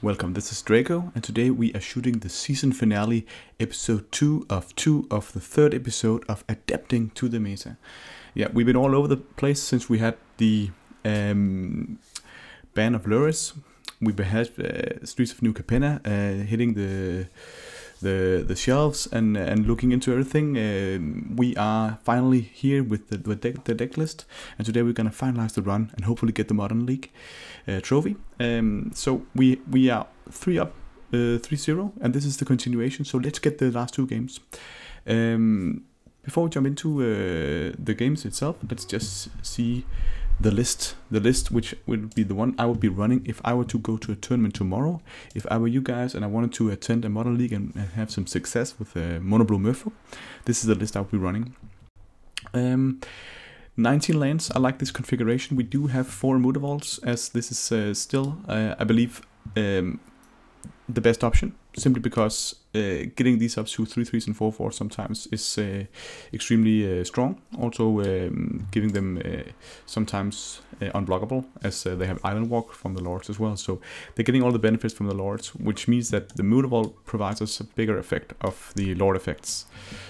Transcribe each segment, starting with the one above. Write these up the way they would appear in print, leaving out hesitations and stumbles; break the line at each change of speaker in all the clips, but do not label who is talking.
Welcome, this is Draco, and today we are shooting the season finale, episode 2 of the third episode of Adept'ing to the meta. Yeah, we've been all over the place since we had the ban of Luris. We've had Streets of New Capenna hitting the shelves and looking into everything. We are finally here with the deck list, and today we're gonna finalize the run and hopefully get the Modern League trophy. So we are 3 up, 3-0, and this is the continuation. So let's get the last 2 games. Before we jump into the games itself, let's just see the list which would be the one I would be running if I were to go to a tournament tomorrow. If I were you guys and I wanted to attend a Modern League and have some success with Mono Blue Merfolk, this is the list I would be running. 19 lands. I like this configuration. We do have 4 Mutavaults, as this is still, I believe, the best option, simply because getting these up to 3/3s and 4/4s sometimes is extremely strong. Also giving them sometimes unblockable, as they have Island Walk from the Lords as well. So they're getting all the benefits from the Lords, which means that the Mutavault provides us a bigger effect of the Lord effects.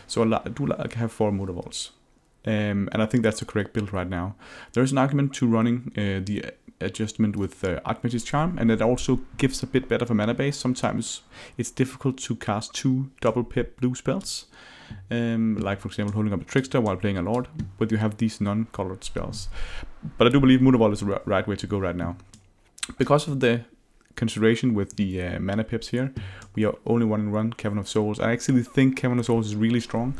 So I do like to have 4 Mutavaults. And I think that's the correct build right now. There is an argument to running the adjustment with Archmage's Charm, and it also gives a bit better of a mana base. Sometimes it's difficult to cast 2 double pip blue spells, like for example holding up a Trickster while playing a Lord, but you have these non-colored spells. But I do believe Mutavault is the right way to go right now. Because of the consideration with the mana pips here, we are only run Cavern of Souls. I actually think Cavern of Souls is really strong.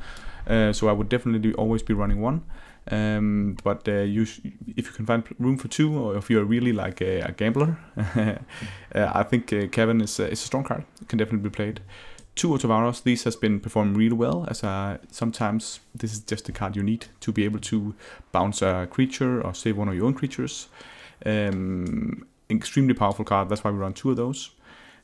So I would definitely always be running 1. But if you can find room for 2, or if you're really like a gambler, I think Cavern is a strong card. It can definitely be played. 2 Otavaros. These has been performing really well, as sometimes this is just the card you need to be able to bounce a creature or save one of your own creatures. Extremely powerful card. That's why we run 2 of those.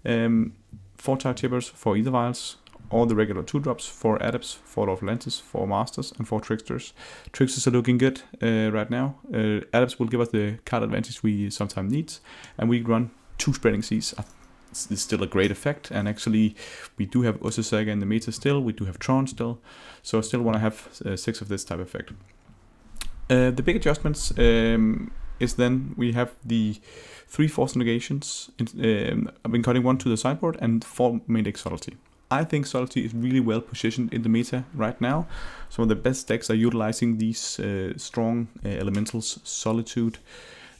4 Tide Tippers, 4 Ether Vials. All the regular 2-drops, 4 Adepts, 4 Lord of Atlantis, 4 Masters, and 4 Tricksters. Tricksters are looking good right now. Adepts will give us the card advantage we sometimes need, and we run 2 Spreading Seas. It's still a great effect, and actually we do have Ursa Saga in the meta still, we do have Tron still, so I still want to have 6 of this type of effect. The big adjustments is then we have the 3 Force Negations. I've been cutting 1 to the sideboard and 4 main deck Subtlety. I think Subtlety is really well positioned in the meta right now. Some of the best decks are utilizing these strong elementals, Solitude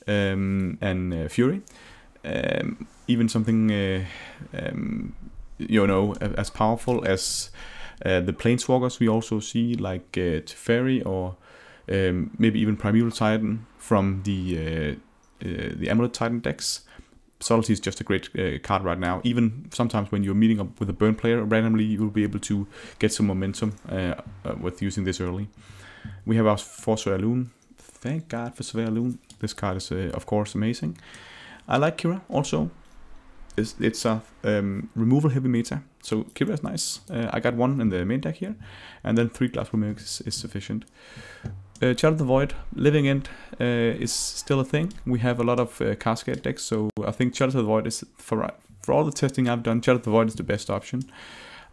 and Fury. Even something as powerful as the Planeswalkers we also see, like Teferi or maybe even Primeval Titan from the Amulet Titan decks. Subtlety is just a great card right now. Even sometimes when you're meeting up with a burn player randomly, you will be able to get some momentum with using this early. We have our 4 Surveyor Loon. Thank God for Surveyor Loon. This card is of course amazing. I like Kira also. It's a removal heavy meta, so Kira is nice. I got 1 in the main deck here, and then 3 Glass Mimics is sufficient. Child of the Void, Living End is still a thing. We have a lot of Cascade decks, so I think Child of the Void is, for all the testing I've done, Child of the Void is the best option.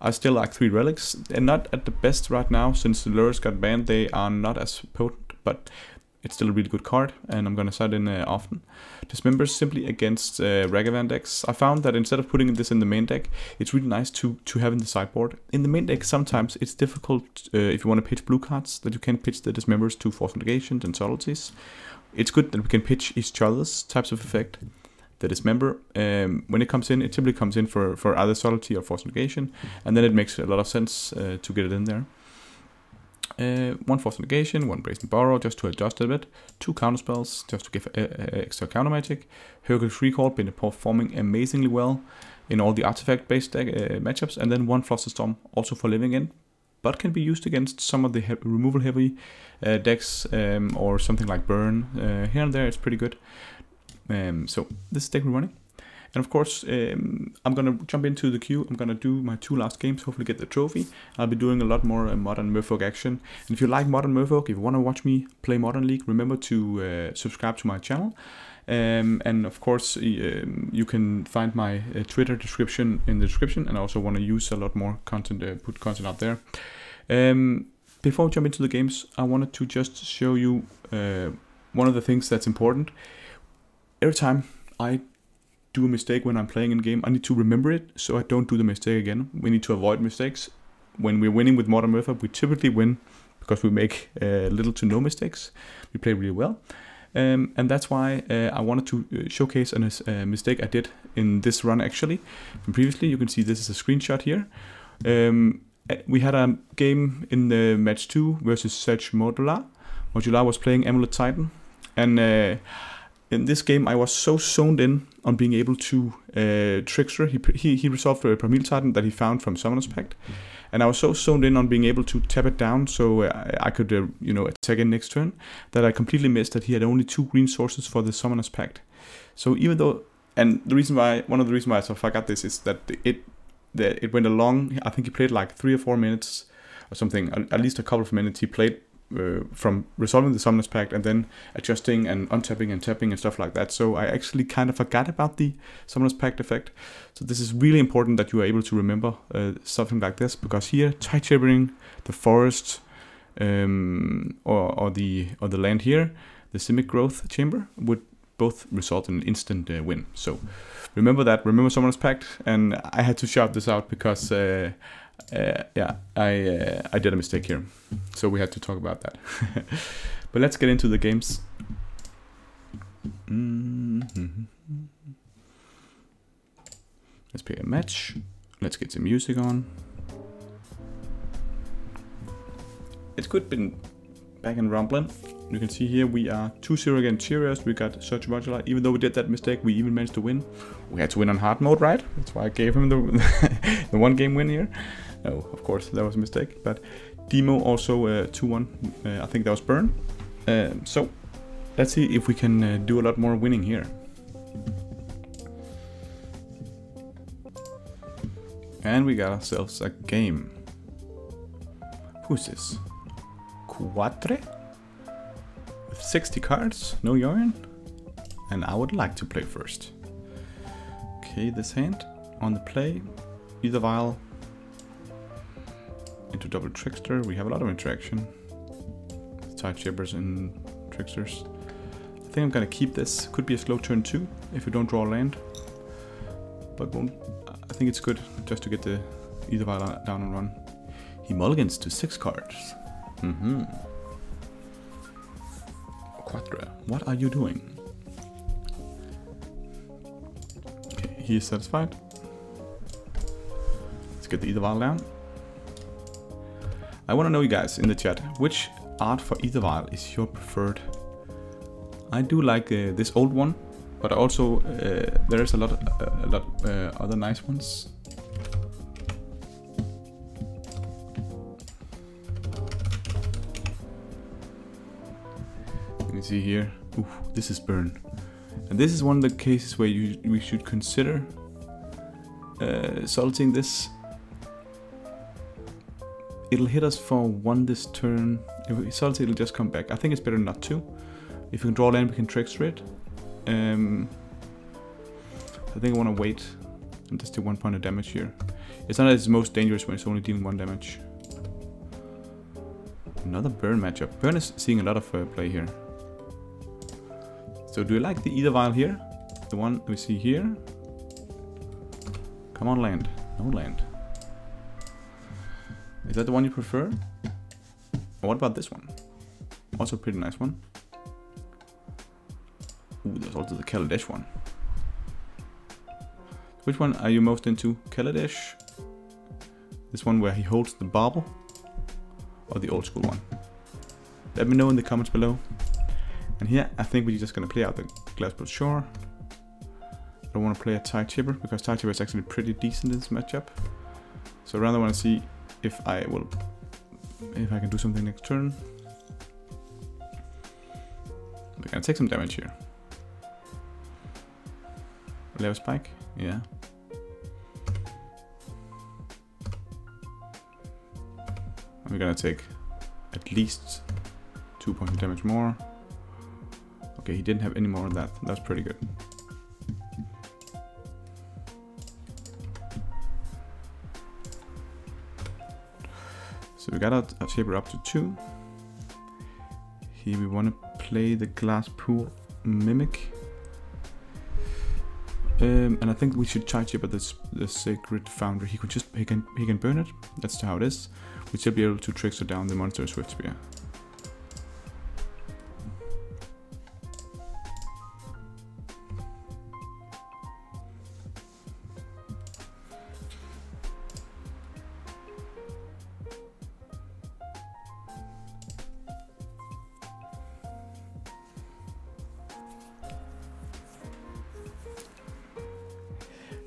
I still like 3 Relics. They're not at the best right now, since the Lures got banned. They are not as potent, but it's still a really good card, and I'm gonna side in often. Dismembers simply against Ragavan decks. I found that instead of putting this in the main deck, it's really nice to have in the sideboard. In the main deck, sometimes it's difficult if you want to pitch blue cards, that you can pitch the Dismembers to Force Negations and Subtleties. It's good that we can pitch each other's types of effect. The Dismember, when it comes in, it typically comes in for either Subtlety or Force Negation, and then it makes a lot of sense to get it in there. 1 Force Negation, 1 Brazen Borrow, just to adjust a bit. 2 Counterspells, just to give extra counter magic. Hercules Recall, been performing amazingly well in all the artifact-based matchups. And then 1 Flusterstorm, also for Living In, but can be used against some of the removal-heavy decks, or something like Burn. Here and there, it's pretty good. So this is deck we're running. And of course, I'm going to jump into the queue. I'm going to do my 2 last games, hopefully get the trophy. I'll be doing a lot more Modern Merfolk action. And if you like Modern Merfolk, if you want to watch me play Modern League, remember to subscribe to my channel. And of course, you can find my Twitter description in the description, and I also want to use a lot more content, put content out there. Before we jump into the games, I wanted to just show you one of the things that's important. Every time I do a mistake when I'm playing in game, I need to remember it so I don't do the mistake again. We need to avoid mistakes. When we're winning with Modern Merfolk, we typically win because we make little to no mistakes. We play really well. And that's why I wanted to showcase a mistake I did in this run actually. From previously, you can see this is a screenshot here. We had a game in the match 2 versus Serge Modular. Modular was playing Amulet Titan. And in this game, I was so zoned in on being able to trickster. He resolved a Primeval Titan that he found from Summoner's Pact. And I was so zoned in on being able to tap it down so I could, attack it next turn, that I completely missed that he had only 2 green sources for the Summoner's Pact. So even though, and one of the reasons why I forgot this is that it went along. I think he played like 3 or 4 minutes or something, at least a couple of minutes. He played from resolving the Summoner's Pact and then adjusting and untapping and tapping and stuff like that. So I actually kind of forgot about the Summoner's Pact effect. So this is really important that you are able to remember something like this, because here tide chippering the forest or the land here, the Simic Growth Chamber, would both result in an instant win. So remember that. Remember Summoner's Pact. And I had to shout this out because I did a mistake here, so we had to talk about that. But let's get into the games. Let's play a match. Let's get some music on. It's good been back in rumbling. You can see here we are 2-0 against Cheerios. We got Serge Modular. Even though we did that mistake, we even managed to win. We had to win on hard mode, right? That's why I gave him the the 1 game win here. No, of course, that was a mistake. But Demo also 2-1. I think that was Burn. So let's see if we can do a lot more winning here. And we got ourselves a game. Who's this? Quatre? With 60 cards, no yarn. And I would like to play first. Okay, this hand on the play. Either Vial into double Trickster. We have a lot of interaction. Tide Chippers and Tricksters. I think I'm gonna keep this. Could be a slow turn too if you don't draw land. But I think it's good just to get the Either Vial down and run. He mulligans to 6 cards. Quadra, what are you doing? Okay, he is satisfied. Let's get the Either Vial down. I want to know, you guys in the chat, which art for Either Vial is your preferred? I do like this old one, but also there is a lot other nice ones. You can see here, ooh, this is Burn, and this is one of the cases where we should consider salting this. It'll hit us for 1 this turn. If we salt it, it'll just come back. I think it's better not to. If we can draw land, we can trickster it. I think I want to wait and just do 1 point of damage here. It's not as most dangerous when it's only dealing 1 damage. Another Burn matchup. Burn is seeing a lot of play here. So do you like the Either Vial here? The one we see here? Come on, land. No land. Is that the one you prefer? Or what about this one? Also a pretty nice one. Ooh, there's also the Kaladesh one. Which one are you most into? Kaladesh? This one where he holds the bauble? Or the old school one? Let me know in the comments below. And here, I think we're just gonna play out the Glassbolt Shore. I don't want to play a Tide Chipper because Tide Chipper is actually pretty decent in this matchup. So I rather want to see if I can do something next turn. We're gonna take some damage here. Level spike, yeah. We're gonna take at least 2 points of damage more. Okay, he didn't have any more of that. That's pretty good. So we got our shaper up to 2. Here we want to play the glass pool mimic. And I think we should charge up at the sacred foundry. He can burn it. That's how it is. We should be able to trickster down the monster Swift Spear.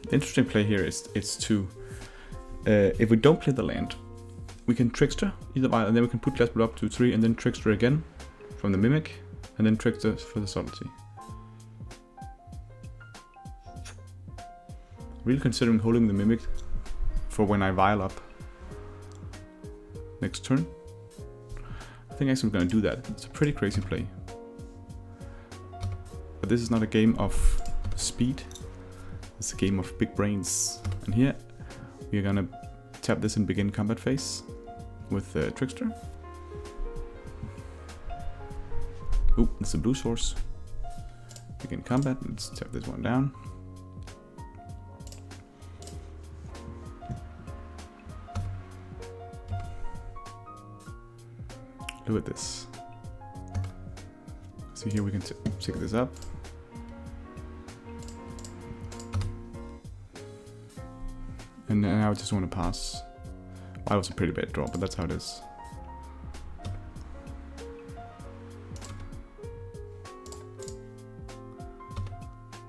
The interesting play here is to, if we don't play the land, we can trickster either way, and then we can put glass pool up to 3 and then trickster again from the mimic, and then trickster for the subtlety. Really considering holding the mimic for when I vial up next turn. I think actually I'm gonna do that. It's a pretty crazy play. But this is not a game of speed. It's a game of big brains. And here we're gonna tap this and begin combat phase with Trickster. Ooh, it's a blue source. Begin combat. Let's tap this one down. Look at this. So here we can pick this up. And now I just want to pass. Well, that was a pretty bad draw, but that's how it is.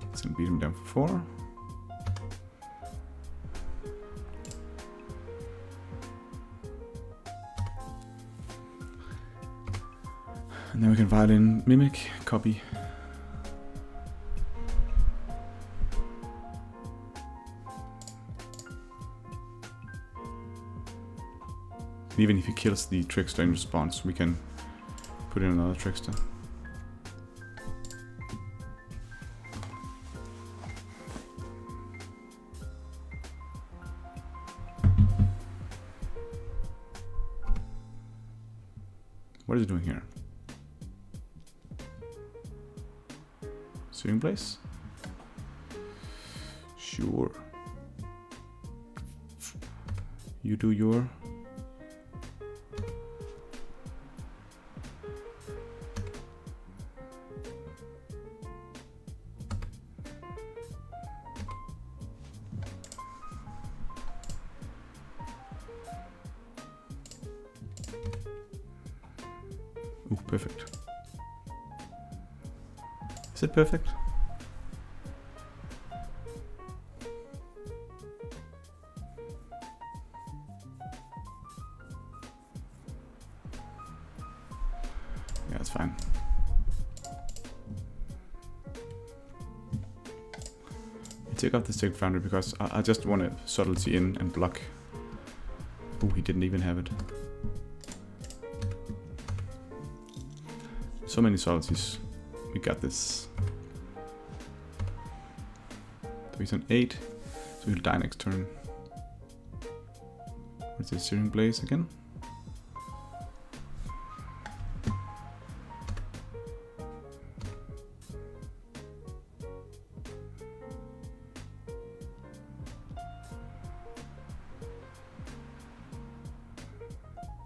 Let's beat him down for 4. And then we can file in Mimic, copy. Even if he kills the Trickster in response, we can put in another Trickster. What is it doing here? Swing place? Sure. You do your... Ooh, perfect. Is it perfect? Yeah, it's fine. I take off the Sacred Foundry because I just want to subtlety in and block. Oh, he didn't even have it. So many subtleties. We got this. So he's on 8, so he'll die next turn. Where's the Searing Blaze again?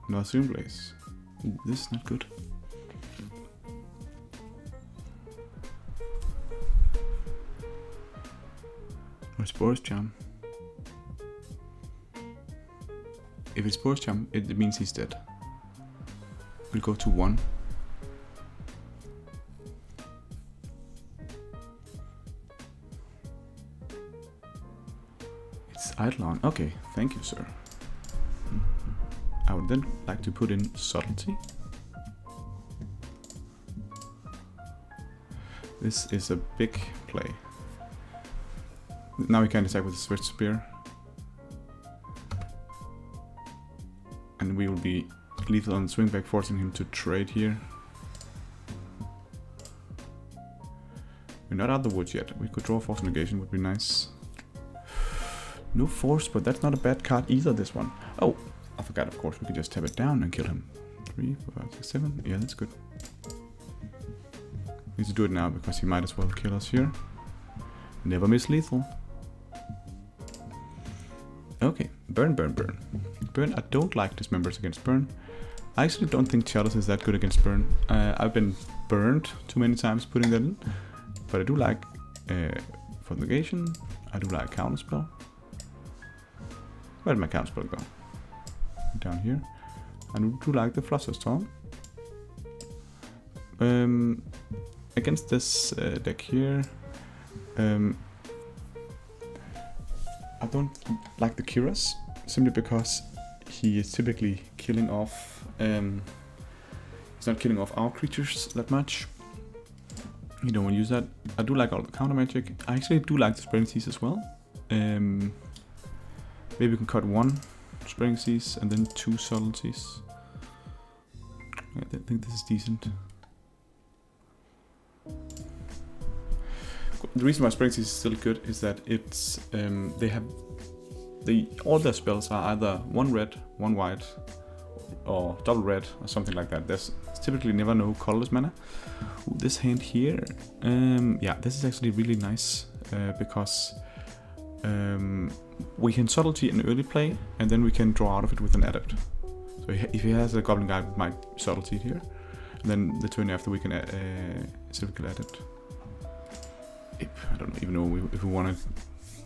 Another Searing Blaze. Ooh, this is not good. Spores Charm. If it's Spores Charm, it means he's dead. We'll go to 1. It's Eidolon. Okay, thank you, sir. I would then like to put in Subtlety. This is a big play. Now we can attack with the Swift Spear. And we will be lethal on swing back, forcing him to trade here. We're not out of the woods yet. We could draw Force Negation, would be nice. No force, but that's not a bad card either, this one. Oh, I forgot, of course, we could just tap it down and kill him. 3, 4, 5, 6, 7. Yeah, that's good. We need to do it now, because he might as well kill us here. Never miss lethal. Okay, burn, burn, burn. Burn, I don't like dismembers against burn. I actually don't think Chalice is that good against burn. I've been burned too many times putting that in. But I do like Force Negation. I do like Counterspell. Where did my Counterspell go? Down here. I do like the Flusterstorm. Against this deck here, I don't like the Kiras, simply because he is typically killing off. He's not killing off our creatures that much. You don't want to use that. I do like all the counter magic. I actually do like the Spreading Seas as well. Maybe we can cut 1 Spreading Seas and then 2 Subtleties. I think this is decent. The reason why Spreading Seas is still good is that it's all their spells are either 1 red, 1 white, or double red, or something like that. There's typically never no colorless mana. Ooh, this hand here, yeah, this is actually really nice because we can subtlety in early play, and then we can draw out of it with an adept. So if he has a goblin guy, we might subtlety here, and then the turn after we can typical adept. I don't even know if we want to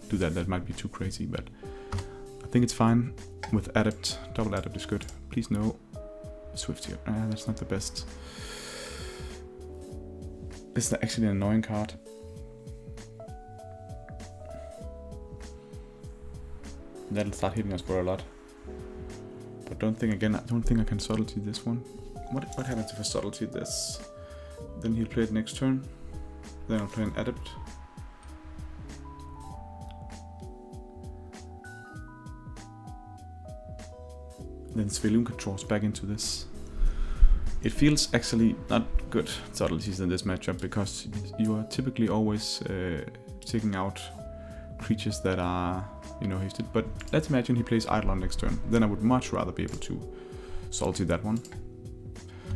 do that. That might be too crazy, but I think it's fine with adept. Double adept is good. Please no Swift here. That's not the best. This is actually an annoying card. That'll start hitting us for a lot. But don't think again. I don't think I can subtlety this one. What happens if I subtlety this? Then he'll play it next turn. Then I'll play an adept. Then Svelun can draw us back into this. It feels actually not good subtleties in this matchup, because you are typically always taking out creatures that are, you know, hasted. But let's imagine he plays Eidolon next turn. Then I would much rather be able to salty that one.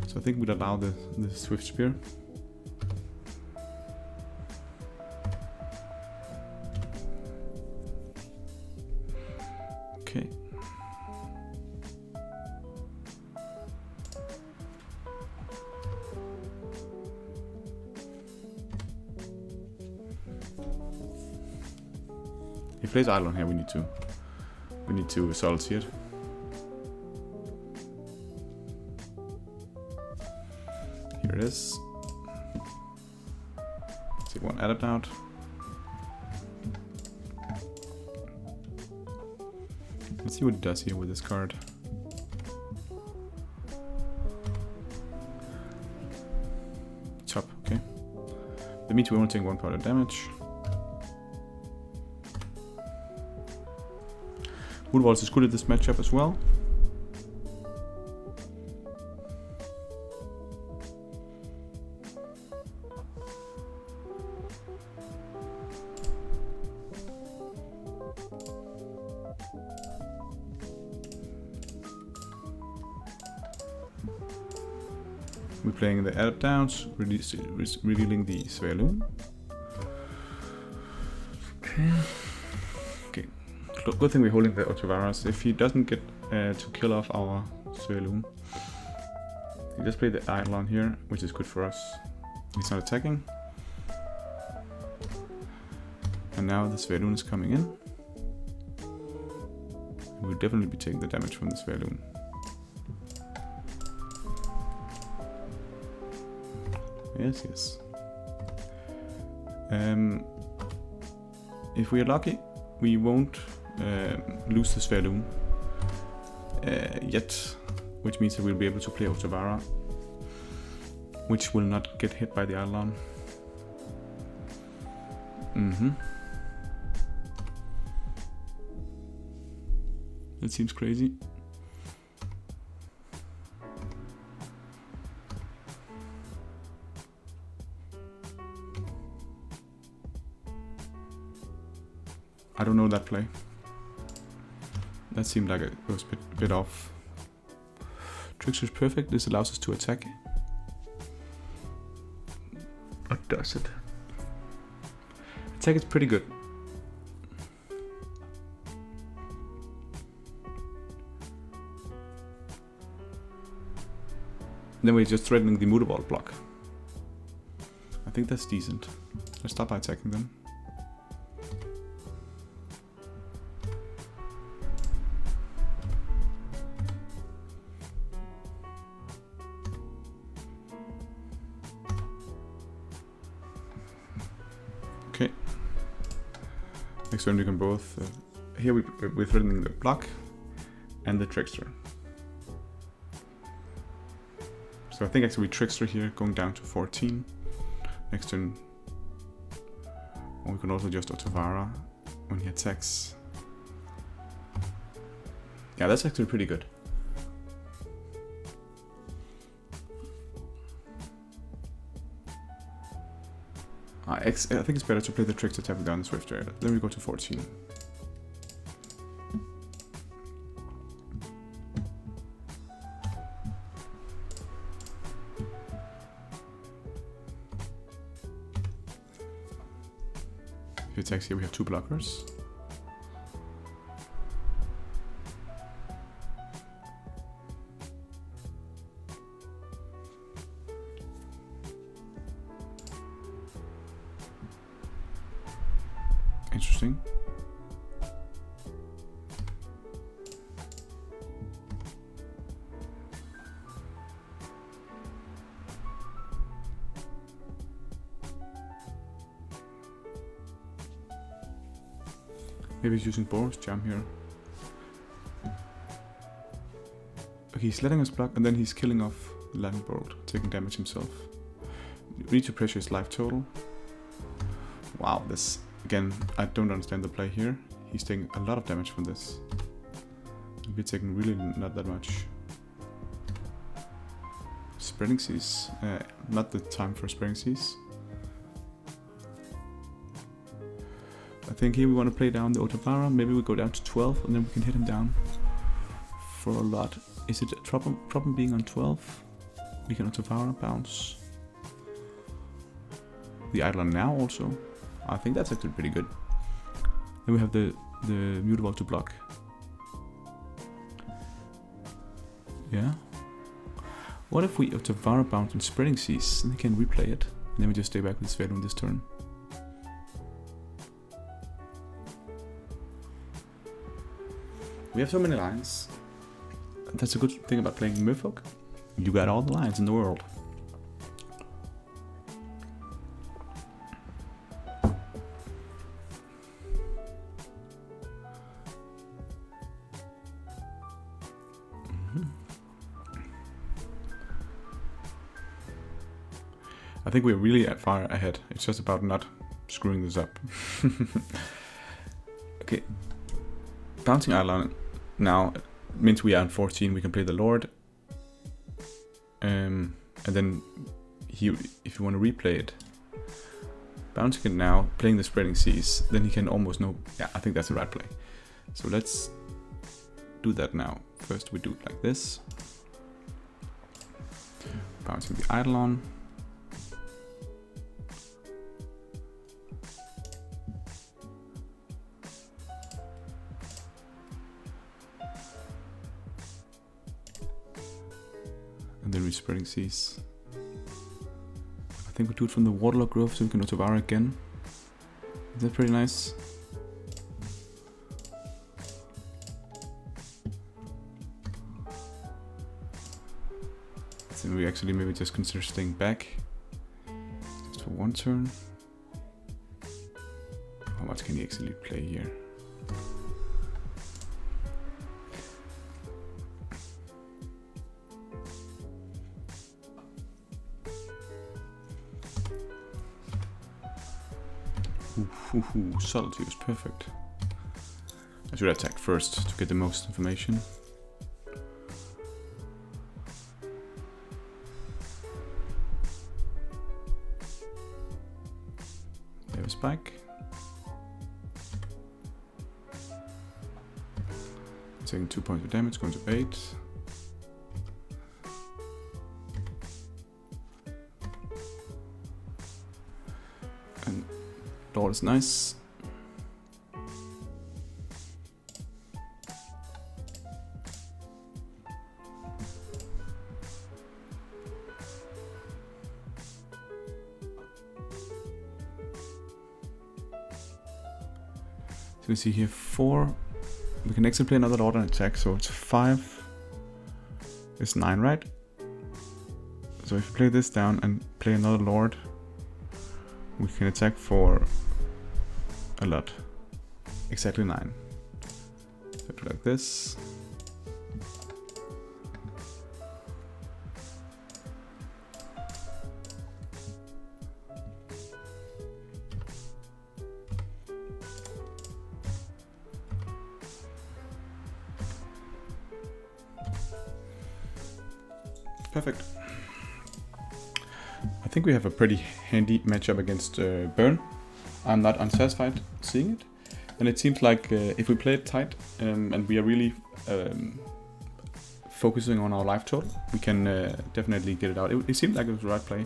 So I think we'd allow the Swift Spear. Okay. He plays Eidolon here. We need to subtlety it. Here it is. Take 1 adept out. Let's see what it does here with this card. Chop, okay. That means we only take 1 point of damage. Woodwalls is good at this matchup as well. We're playing the Adept Downs, revealing the Svelun. Okay. Good thing we're holding the Otavaras. If he doesn't get to kill off our Svelun, he just played the Eidolon here, which is good for us. He's not attacking. And now the Svelun is coming in. We'll definitely be taking the damage from the Svelun. Yes, yes. If we are lucky, we won't lose the Svelun yet, which means that we'll be able to play Otavara, which will not get hit by the Eidolon. That seems crazy. I don't know that play. That seemed like it was a bit off. Trickster is perfect. This allows us to attack. Or does it? Attack is pretty good. Then we're just threatening the Mutable block. I think that's decent. Let's start by attacking them. Okay. Next turn we can both... here we're threatening the block and the Trickster. So I think actually we Trickster here, going down to 14. Next turn, or we can also just Otavara when he attacks. Yeah, that's actually pretty good. I think it's better to play the Trickster tapping down the Swifter. Then we go to 14. If he attacks here, we have 2 blockers. Interesting. Maybe he's using Boros Jam here. Okay, he's letting us block and then he's killing off the Lightning Bolt, taking damage himself. We need to pressure his life total. Wow, this, again, I don't understand the play here. He's taking a lot of damage from this. We're taking really not that much. Spreading Seas, not the time for Spreading Seas. I think here we want to play down the Otavara. Maybe we go down to 12 and then we can hit him down for a lot. Is it a problem being on 12? We can Otavara bounce. The Eidolon now also. I think that's actually pretty good. Then we have the Mutable to block. Yeah. What if we Otavara bounce and Spreading Seas and they can replay it? And then we just stay back with Svedum this turn. We have so many lines. That's a good thing about playing Merfolk. You got all the lines in the world. I think we're really far ahead. It's just about not screwing this up. Okay. Bouncing Eidolon now means we are on 14, we can play the Lord. And then if you want to replay it, bouncing it now, playing the Spreading Seas, then he can almost know, yeah, I think that's the right play. So let's do that now. First we do it like this. Bouncing the Eidolon. And then we're Spreading Seas. I think we do it from the Waterlock Grove so we can Otavara again. Is that pretty nice? So we actually maybe just consider staying back. Just for one turn. How much can he actually play here? Subtlety was perfect. I should attack first to get the most information. They have a spike. Taking 2 points of damage, going to 8. And Lord is nice. So we see here 4. We can actually play another Lord and attack, so it's 5. It's 9, right? So if we play this down and play another Lord, we can attack for a lot. Exactly 9. So do like this. Perfect. I think we have a pretty handy matchup against Burn. I'm not unsatisfied seeing it. And it seems like if we play it tight and we are really focusing on our life total, we can definitely get it out. It seemed like it was the right play.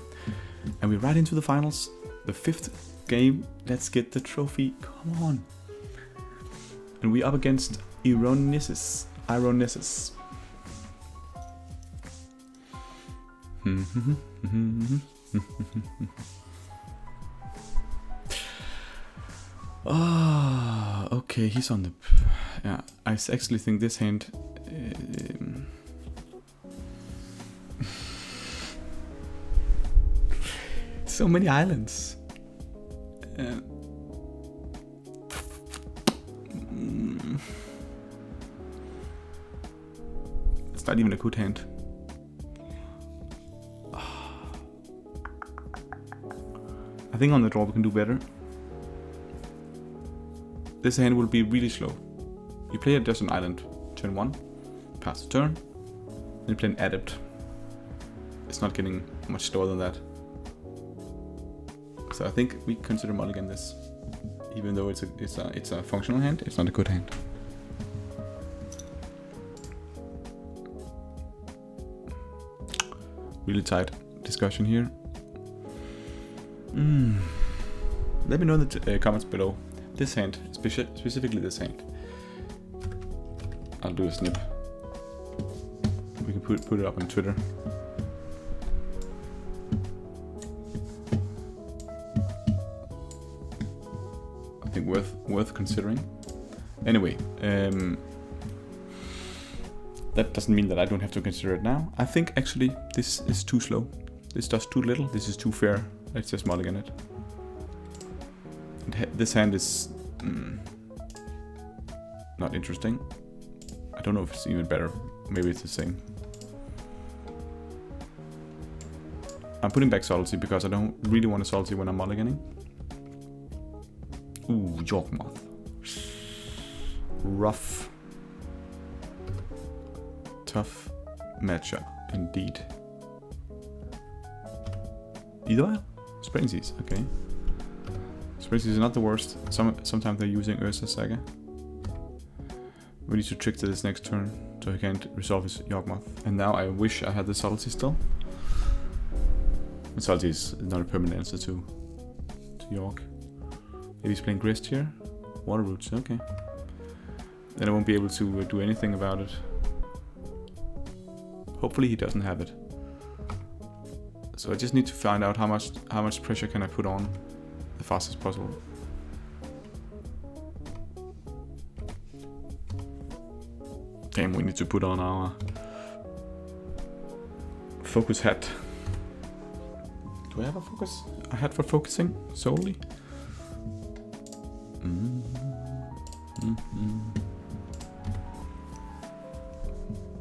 And we're right into the finals. The 5th game. Let's get the trophy. Come on. And we're up against Ironesis. Ah, okay, he's on the... Yeah, I actually think this hand... so many islands. It's not even a good hand. I think on the draw we can do better. This hand will be really slow. You play a Desert Island, turn 1, pass the turn, then you play an Adept. It's not getting much slower than that. So I think we consider mulligan this. Even though it's a functional hand, it's not a good hand. Really tight discussion here. Let me know in the comments below. This hand, specifically this hand. I'll do a snip. We can put it up on Twitter. I think worth considering. Anyway, that doesn't mean that I don't have to consider it now. I think actually this is too slow. This does too little. This is too fair. Let's just mulligan it. This hand is not interesting. I don't know if it's even better. Maybe it's the same. I'm putting back Subtlety because I don't really want a Subtlety when I'm mulliganing. Ooh, Yawgmoth. Rough. Tough matchup, indeed. Either? Spring Seas, okay. Spring Seas is not the worst. Sometimes they're using Ursa Saga. We need to trick to this next turn so he can't resolve his Yawgmoth. And now I wish I had the Subtlety still. And Subtlety is not a permanent answer to York. Maybe he's playing Grist here. Water Roots, okay. Then I won't be able to do anything about it. Hopefully he doesn't have it. So I just need to find out how much pressure can I put on the fastest possible. Damn, we need to put on our focus hat. Do I have a hat for focusing solely?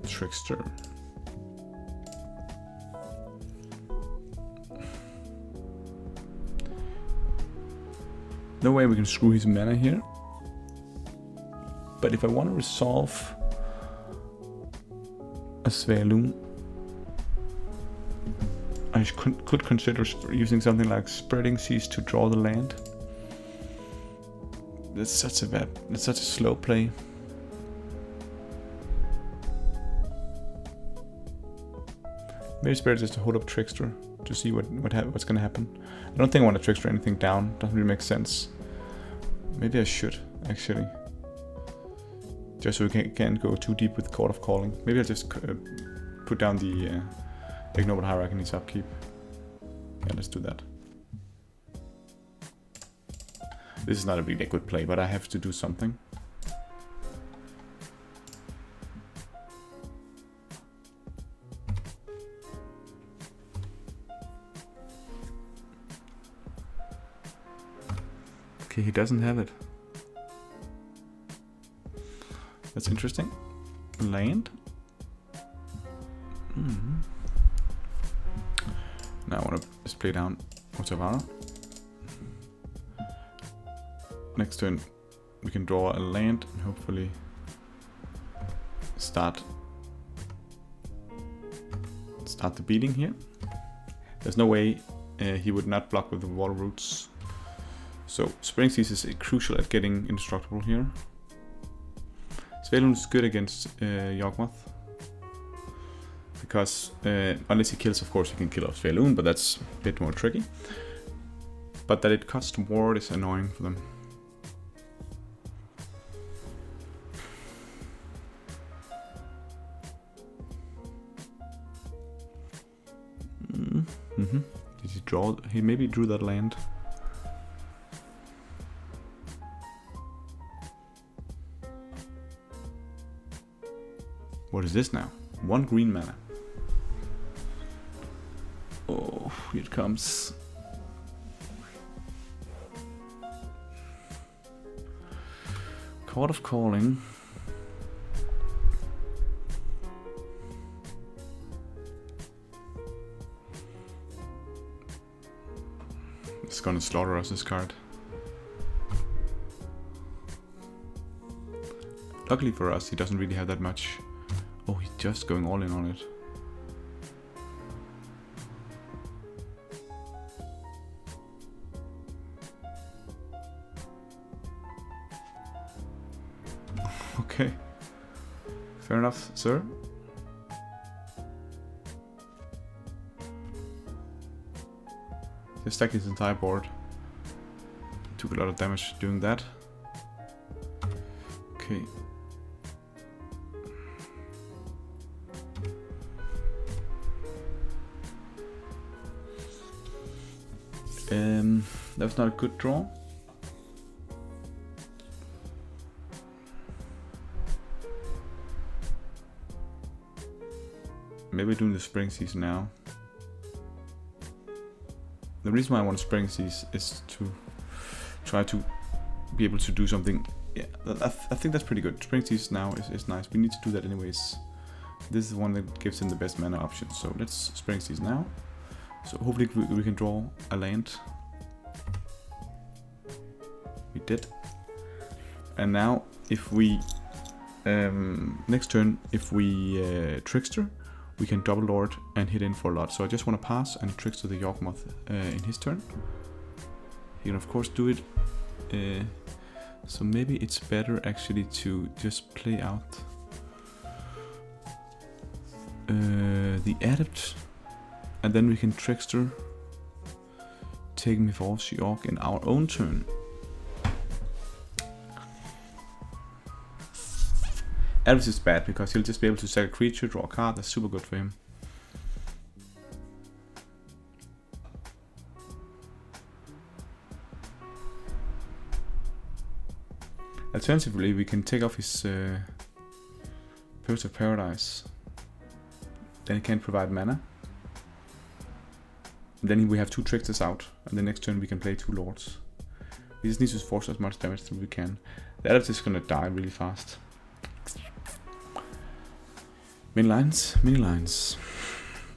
Trickster. No way we can screw his mana here. But if I want to resolve a Svalum, I could consider using something like Spreading Seas to draw the land. That's such a slow play. Maybe it's better just to hold up Trickster to see what's gonna happen. I don't think I want to Trickster anything down. Doesn't really make sense. Maybe I should actually, just so we can't go too deep with Court of Calling. Maybe I'll just put down the Ignoble Hierarchy needs upkeep. Yeah, let's do that. This is not a really good play, but I have to do something. Okay, he doesn't have it. That's interesting. Land. Now I want to just play down Otavara. Next turn we can draw a land and hopefully start the beating here. There's no way he would not block with the Wall Roots. So Spring Seas is crucial at getting indestructible here. Svelund is good against Yawgmoth. Because unless he kills, of course he can kill off Svelund, but that's a bit more tricky. But that it costs ward is annoying for them. Did he draw? He maybe drew that land. What is this now? 1 green mana. Oh, here it comes. Court of Calling. It's gonna slaughter us, this card. Luckily for us, he doesn't really have that much. Oh, he's just going all in on it. Okay. Fair enough, sir. Just stacked his entire board. Took a lot of damage doing that. Okay. That was not a good draw. Maybe we're doing the Spring Seas now. The reason why I want Spring Seas is to try to be able to do something. Yeah, I think that's pretty good. Spring Seas now is nice. We need to do that anyways. This is the one that gives him the best mana option. So let's Spring Seas now. So hopefully we can draw a land. We did. And now if we next turn if we Trickster, we can double Lord and hit in for a lot. So I just want to pass and Trickster the Yawgmoth in his turn. He can of course do it. So maybe it's better actually to just play out the Adept, and then we can Trickster, take me for York in our own turn. Adept is bad because he'll just be able to sack a creature, draw a card. That's super good for him. Alternatively, we can take off his Purse of Paradise. Then he can't provide mana. And then we have 2 Tricksters out, and the next turn we can play 2 Lords. We just need to force as much damage as we can. The Adept is gonna die really fast. Many lines, many lines.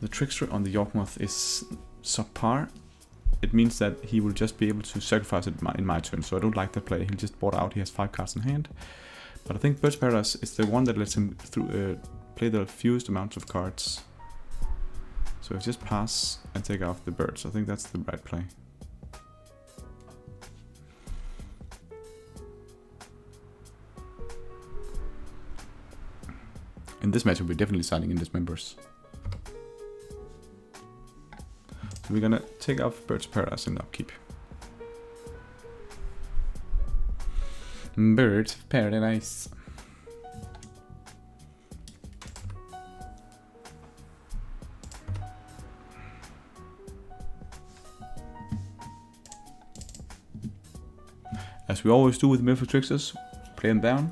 The Trickster on the Yawgmoth is subpar. It means that he will just be able to sacrifice it in my turn, so I don't like that play. He'll just board out, he has 5 cards in hand. But I think Bird's Paradise is the one that lets him play the fewest amounts of cards. So I just pass and take off the birds. I think that's the right play. In this match we're definitely signing in Dismembers. We're gonna take off Birds of Paradise in upkeep. Birds of Paradise. As we always do with Merfolk Tricksters, play them down,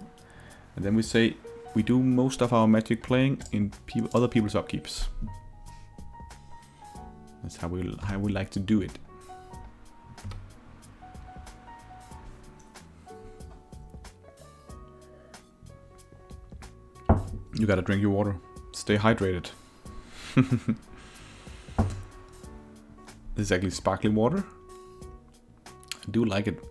and then we say we do most of our magic playing in other people's upkeeps. That's how we like to do it. You gotta drink your water. Stay hydrated. This is actually sparkling water. I do like it.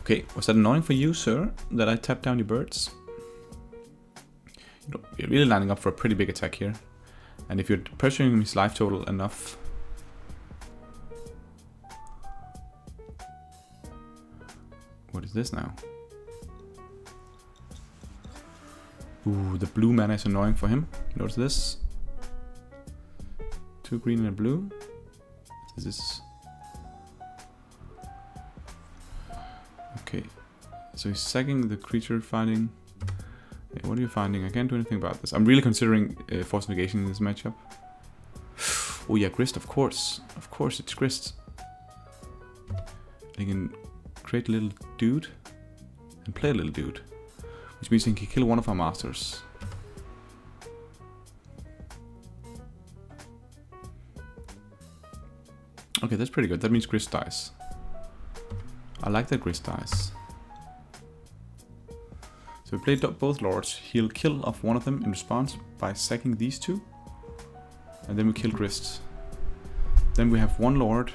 Okay, was that annoying for you, sir, that I tapped down your birds? You're really lining up for a pretty big attack here. And if you're pressuring his life total enough... What is this now? Ooh, the blue mana is annoying for him. Notice this. 2 green and a blue. This is... Okay, so he's sacking the creature finding. Hey, what are you finding? I can't do anything about this. I'm really considering Force Negation in this matchup. Oh yeah, Grist, of course. Of course, it's Grist. I can create a little dude and play a little dude. Which means he can kill one of our masters. Okay, that's pretty good. That means Grist dies. I like that Grist dies. So we play both lords. He'll kill off one of them in response by sacking these two. And then we kill Grist. Then we have one lord.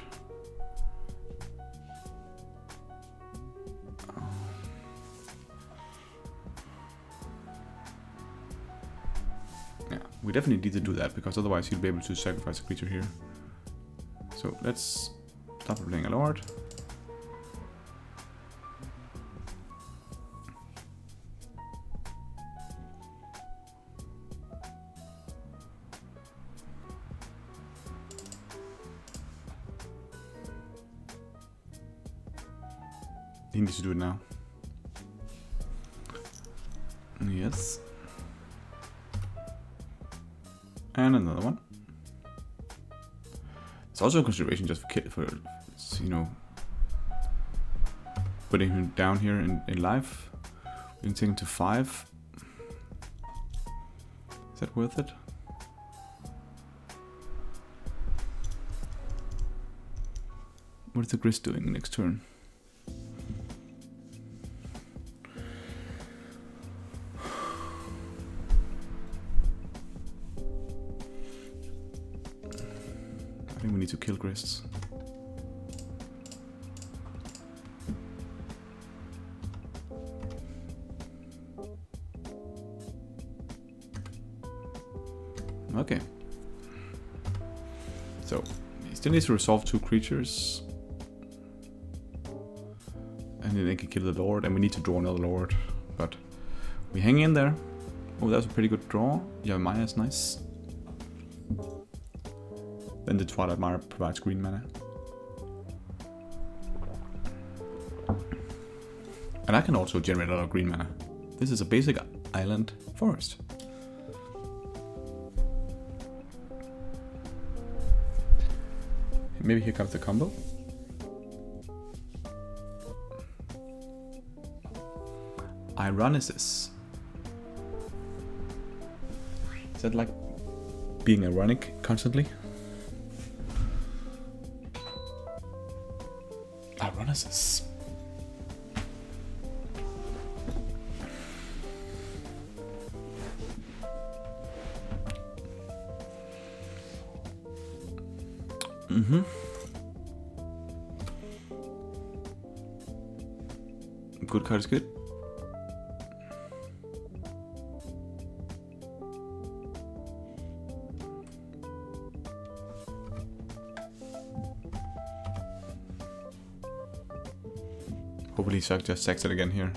Yeah, we definitely need to do that, because otherwise he'll be able to sacrifice a creature here. So let's stop playing a lord. He needs to do it now. Yes. And another one. It's also a consideration just for you know, putting him down here in life. We can take him to 5. Is that worth it? What is the Grist doing next turn? I think we need to kill Grists. Okay. So, he still needs to resolve 2 creatures. And then they can kill the Lord, and we need to draw another Lord. But we hang in there. Oh, that was a pretty good draw. Yeah, Maya is nice. Then the Twilight Mire provides green mana. And I can also generate a lot of green mana. This is a basic island forest. Maybe here comes the combo. Ironicus. Is that like being ironic constantly? Ironicus. Mm-hmm. Good card is good. Hopefully Suck just sacks it again here.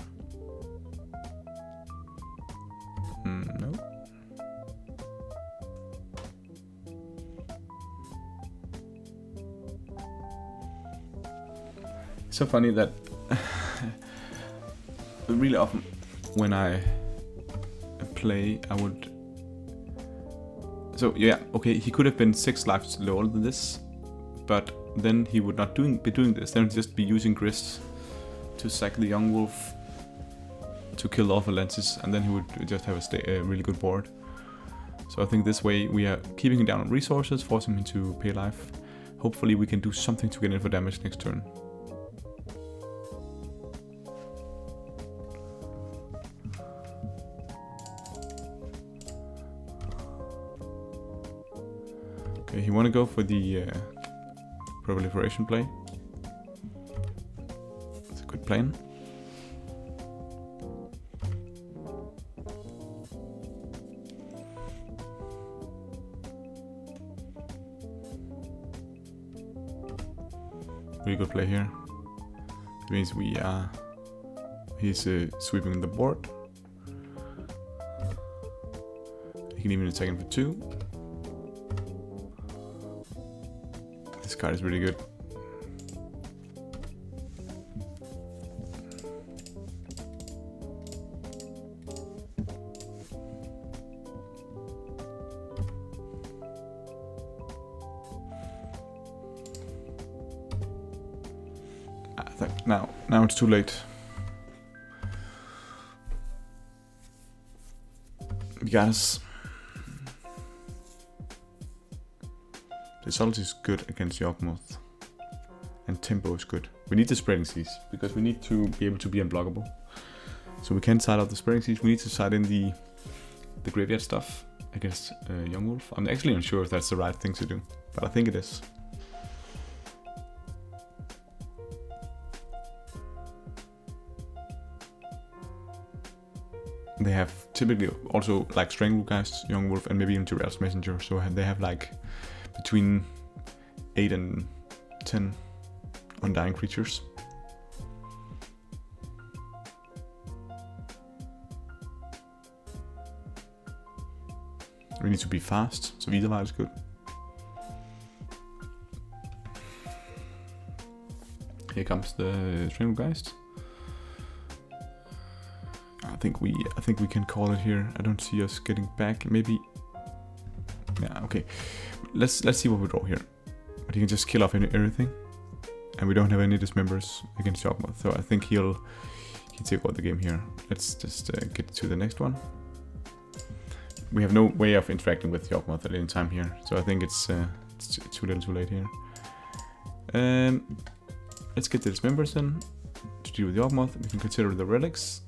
No. so funny that really often when I play, I would. So yeah, okay, he could have been 6 lives lower than this, but then he would not be doing this. Then he'd just be using Grist to sack the Young Wolf to kill off Atlantis, and then he would just have a really good board. So I think this way we are keeping him down on resources, forcing him to pay life. Hopefully we can do something to get in for damage next turn. Okay, he want to go for the proliferation play. It's a good plan. Really good play here. It means he's sweeping the board. He can even attack him for 2. This card is really good. Now it's too late. You got us. The subtlety is good against Yawgmoth. And tempo is good. We need the spreading seas because we need to be able to be unblockable. So we can't side out the spreading seas. We need to side in the graveyard stuff against Young Wolf. I'm actually unsure if that's the right thing to do, but I think it is. They have typically also like Stranglegeist, Young Wolf, and maybe even Tyrell's Messenger. So they have like between 8 and 10 undying creatures. We need to be fast, so either light is good. Here comes the Stranglegeist. I think we can call it here. I don't see us getting back. Maybe. Yeah. Okay. Let's see what we draw here. But he can just kill off everything, and we don't have any dismembers against Yawgmoth. So I think he'll take out the game here. Let's just get to the next one. We have no way of interacting with Yawgmoth at any time here, so I think it's too little, too late here. Let's get the dismembers in to deal with Yawgmoth. We can consider the relics.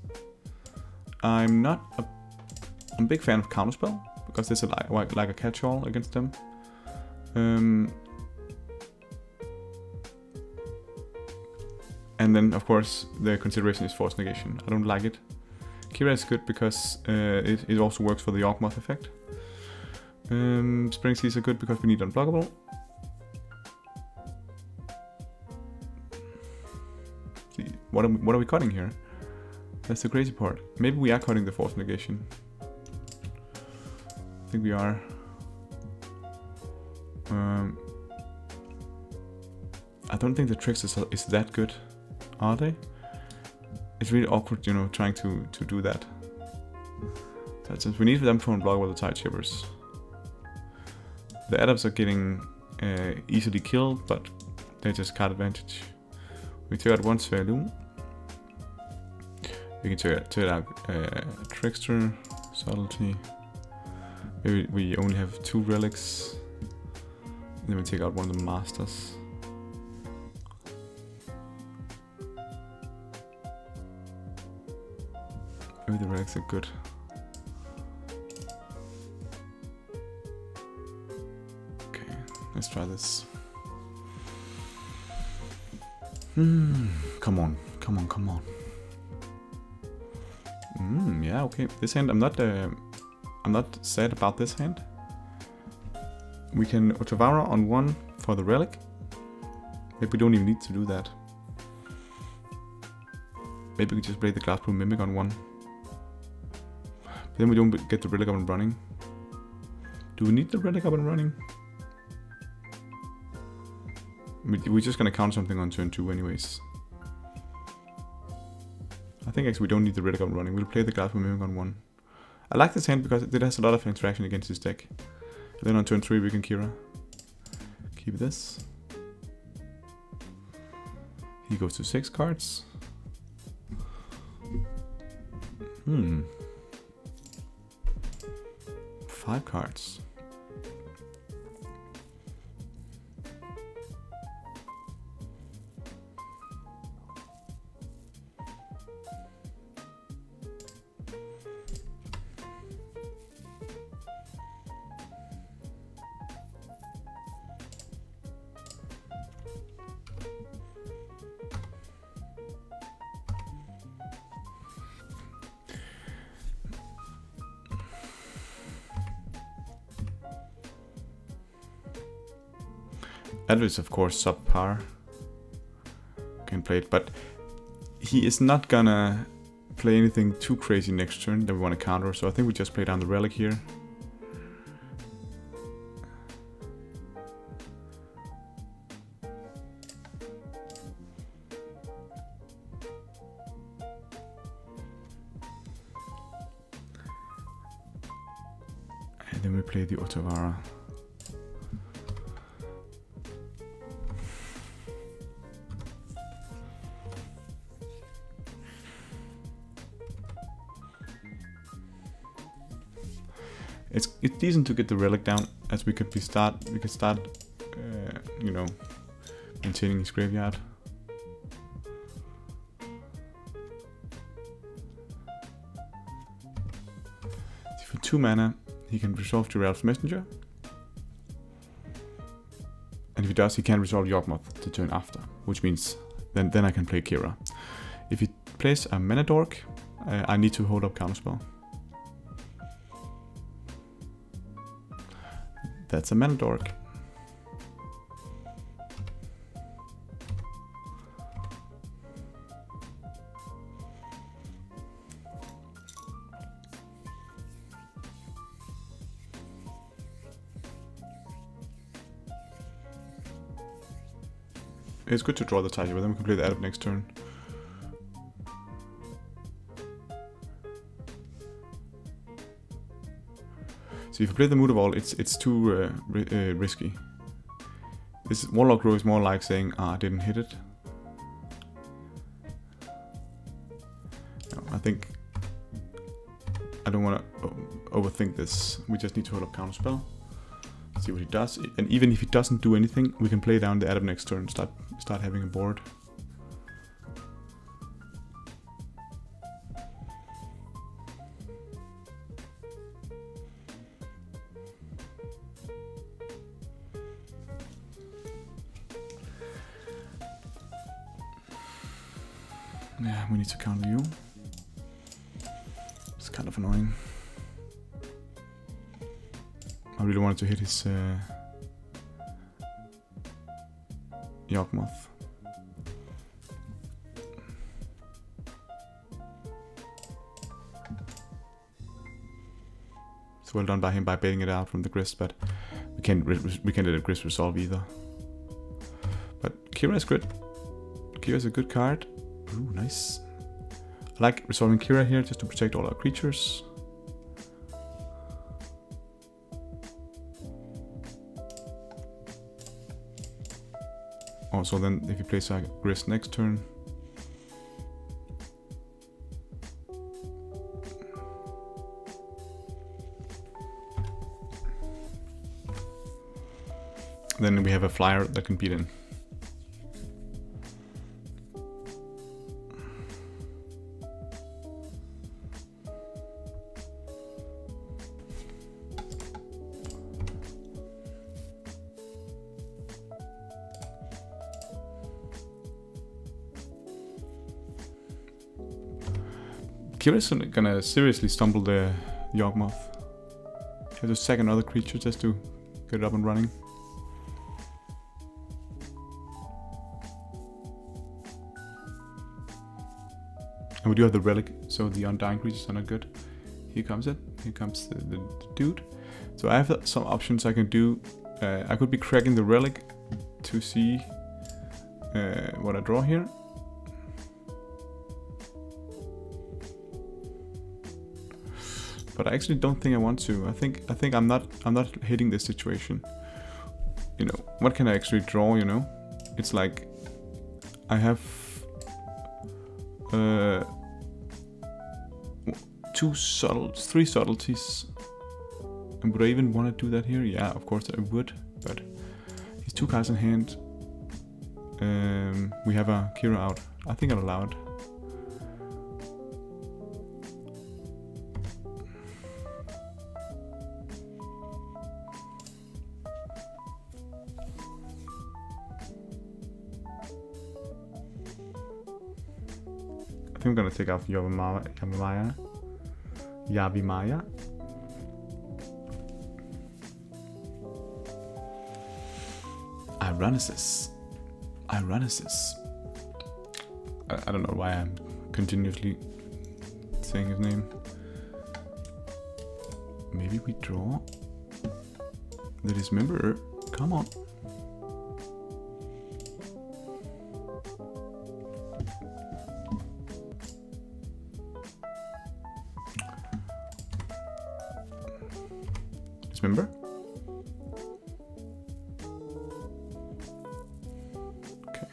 I'm a big fan of Counterspell because there's like a catch-all against them. And then of course the consideration is Force Negation. I don't like it. Kira is good because it also works for the Yawgmoth effect. Spring Seas are good because we need unblockable. See, what are we cutting here? That's the crazy part. Maybe we are cutting the Force Negation. I think we are. I don't think the tricks is that good, are they? It's really awkward, you know, trying to do that. Since we need them to unblock the Tide Shivers. The Adepts are getting easily killed, but they just card advantage. We take out one Svaelun. We can take out Trickster, Subtlety. Maybe we only have 2 relics. Then we take out one of the Masters. Maybe the relics are good. Okay, let's try this. Come on. Yeah, okay. This hand, I'm not sad about this hand. We can Otavara on 1 for the relic. Maybe we don't even need to do that. Maybe we can just play the Glassblue Mimic on 1. But then we don't get the relic up and running. Do we need the relic up and running? We're just gonna count something on turn 2 anyways. I think actually we don't need the relic up and running. We'll play the Glasswing Mimic on 1. I like this hand because it has a lot of interaction against his deck. And then on turn 3 we can Kira. Keep this. He goes to 6 cards. 5 cards. Adept'ing is of course subpar. Can play it, but he is not gonna play anything too crazy next turn that we want to counter, so I think we just play down the relic here. And then we play the Otawara. It's decent to get the relic down, as we could start you know, maintaining his graveyard. So for 2 mana, he can resolve Geralf's Messenger, and if he does, he can resolve Yawgmoth the turn after, which means then I can play Kira. If he plays a Mana Dork, I need to hold up Counterspell. That's a Mana Dork. It's good to draw the Taiji, but then we can play the Adept next turn. So if you play the Mutavault, it's too risky. This Warlock Row is more like saying, I didn't hit it. No, I think I don't want to overthink this. We just need to hold up Counterspell. See what he does. And even if he doesn't do anything, we can play down the Adept next turn and start having a board. Yeah, we need to counter you. It's kind of annoying. I really wanted to hit his Yawgmoth. It's well done by him by baiting it out from the Grist, but we can't let a Grist resolve either. But Kira is good. Kira is a good card. Ooh, nice. I like resolving Kira here just to protect all our creatures. Also, then if he plays a Grist next turn, then we have a flyer that can beat in. Kira's gonna seriously stumble the Yawgmoth. Have to sack another creature just to get it up and running. And we do have the relic, so the undying creatures are not good. Here comes it. Here comes the dude. So I have some options I can do. I could be cracking the relic to see what I draw here. but I actually don't think I want to. I think I'm not hating this situation. You know, what can I actually draw? You know, it's like I have 3 subtleties. And would I even want to do that here? Yeah, of course I would. But he's 2 cards in hand. We have a Kira out. I think I'll allow it. I think I'm gonna take off Yavimaya. Ironicis. I don't know why I'm continuously saying his name. Maybe we draw the Dismemberer. Come on. Dismember. Okay.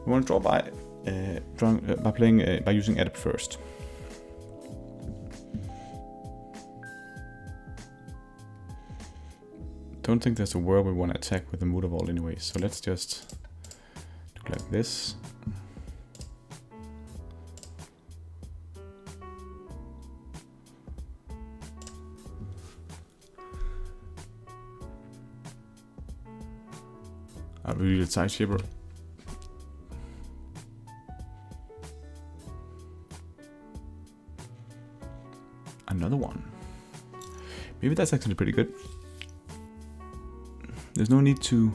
We want to draw by using Adept first. Don't think there's a world we want to attack with the Mutavault anyway, so let's just do like this. I'll reveal the Side Shaper. Another one. Maybe that's actually pretty good. There's no need to...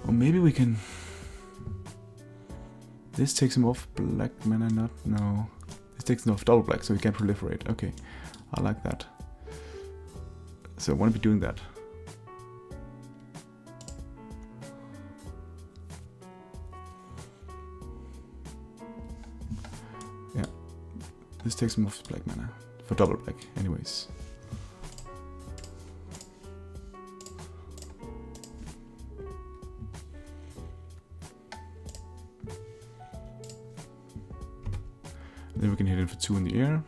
Or maybe we can... This takes him off black mana, not... No. This takes him off double black, so he can't proliferate. Okay, I like that. So I want to be doing that. Yeah. This takes him off black mana. For double black, anyways. Then we can hit him for 2 in the air.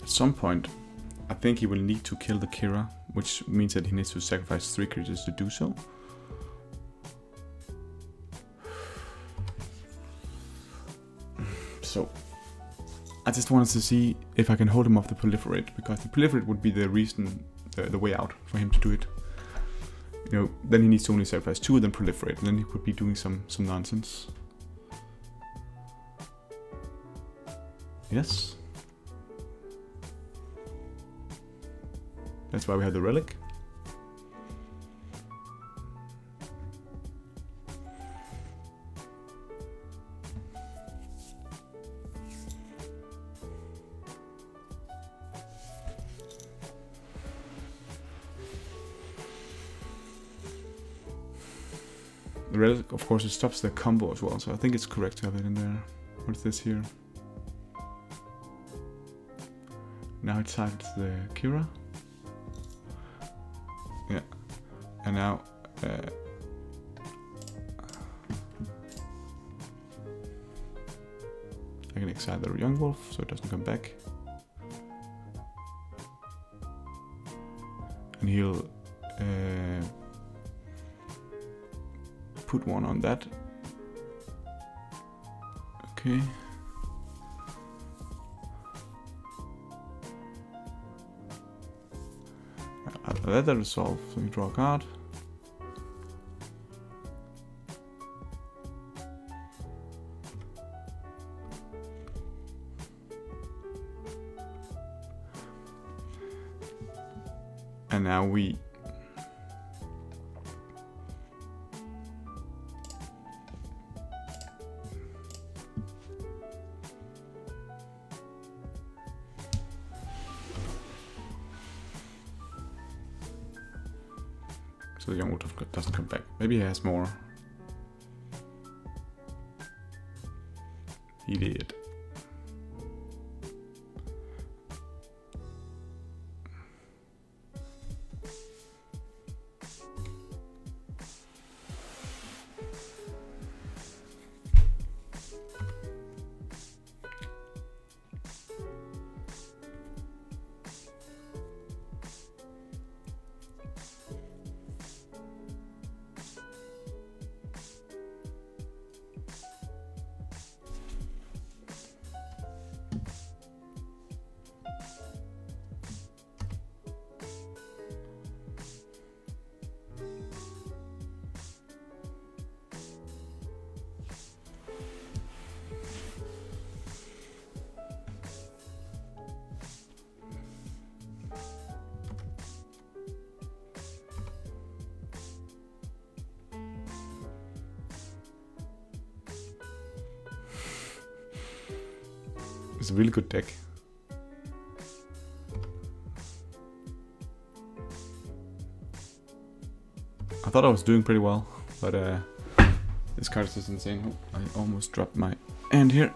At some point, I think he will need to kill the Kira, which means that he needs to sacrifice 3 creatures to do so. So, I just wanted to see if I can hold him off the proliferate, because the proliferate would be the reason, the way out for him to do it. You know, then he needs to only sacrifice 2 and then proliferate, and then he could be doing some nonsense. Yes. That's why we have the relic. The relic, of course, it stops the combo as well, so I think it's correct to have it in there. What's this here? Now it's tied to the Kira. Yeah, and now I can exile the young wolf so it doesn't come back, and he'll put 1 on that. Okay. I'll let that resolve. So you draw a card. And now we... So the young wolf doesn't come back. Maybe he has more. He did. It's a really good deck. I thought I was doing pretty well, but this card is just insane. Oh, I almost dropped my hand here.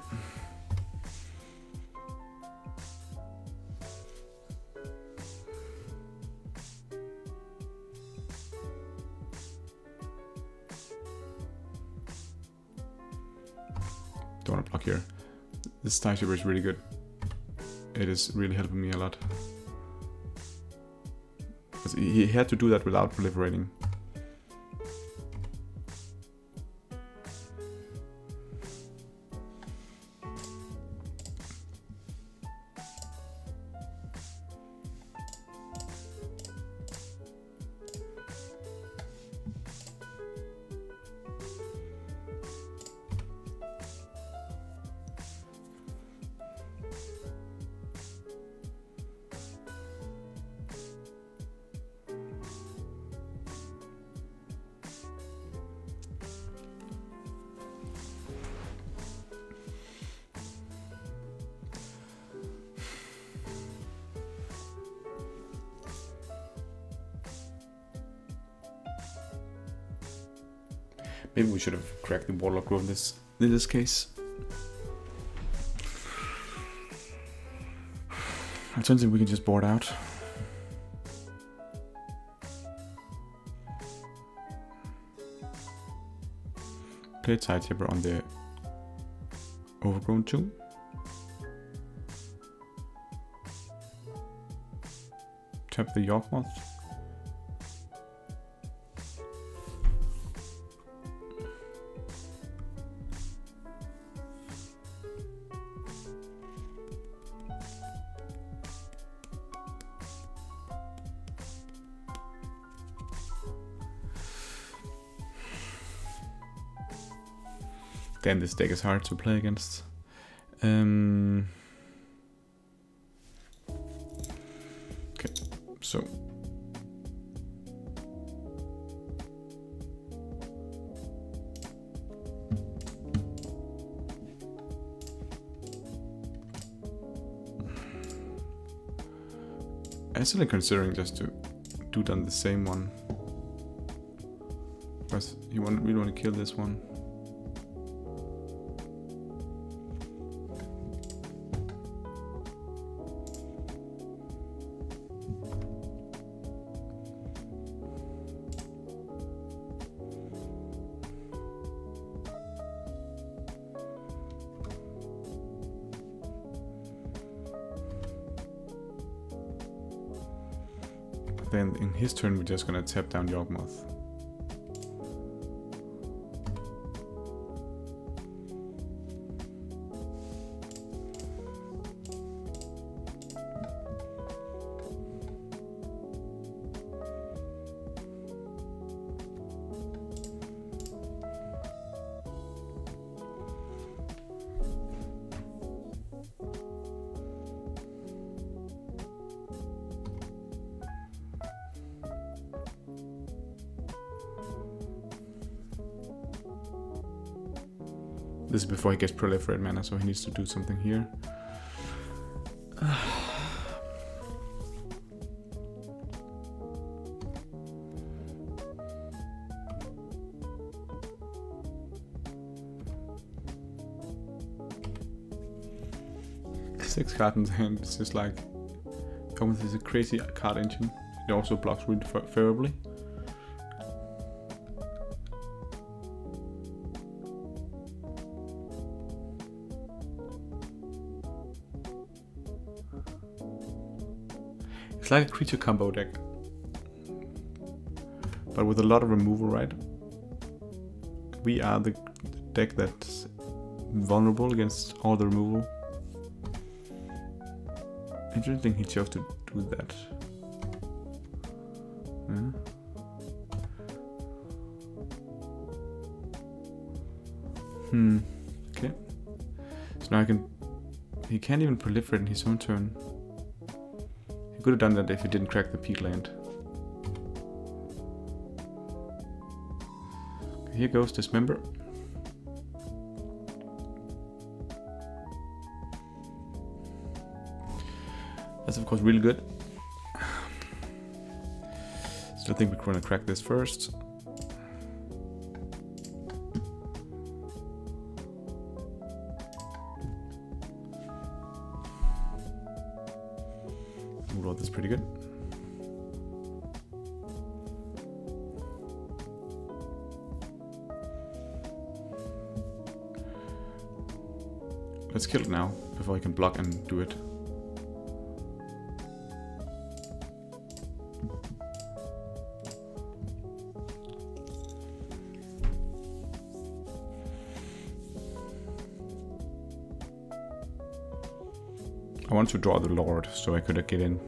Don't want to block here. This Tie Shipper is really good. It is really helping me a lot. Because he had to do that without proliferating. Maybe we should have cracked the Warlock Grove in this case. I don't think we can just board out. Play Tide Shipper on the Overgrown 2. Tap the Yawgmoth. Damn, this deck is hard to play against. Okay, so I'm actually considering just to do it on the same one, because we really want to kill this one. Then in his turn, we're just gonna tap down Yawgmoth. This is before he gets proliferate mana, so he needs to do something here. Six cards in the hand. It's just like Cometh is a crazy card engine. It also blocks really favorably. It's like a creature combo deck, but with a lot of removal, right? We are the deck that's vulnerable against all the removal. Interesting he chose to do that. Yeah. Okay. So now he can't even proliferate in his own turn. He could have done that if he didn't crack the peat land. Okay, here goes Dismember. That's of course really good. Still think we're gonna crack this first. Overall, that's pretty good. Let's kill it now before he can block and do it. I want to draw the Lord so I could get in.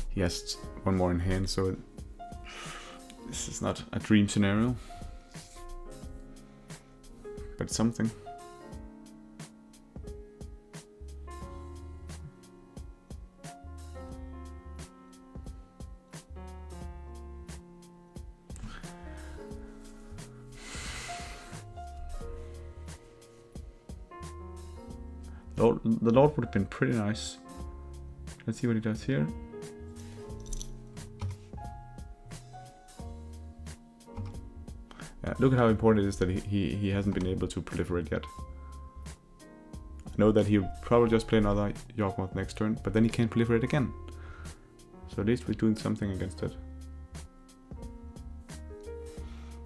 He has one more in hand, so this is not a dream scenario, but something. The Lord would have been pretty nice. Let's see what he does here. Yeah, look at how important it is that he hasn't been able to proliferate yet. I know that he'll probably just play another Yawgmoth next turn, but then he can't proliferate again. So at least we're doing something against it.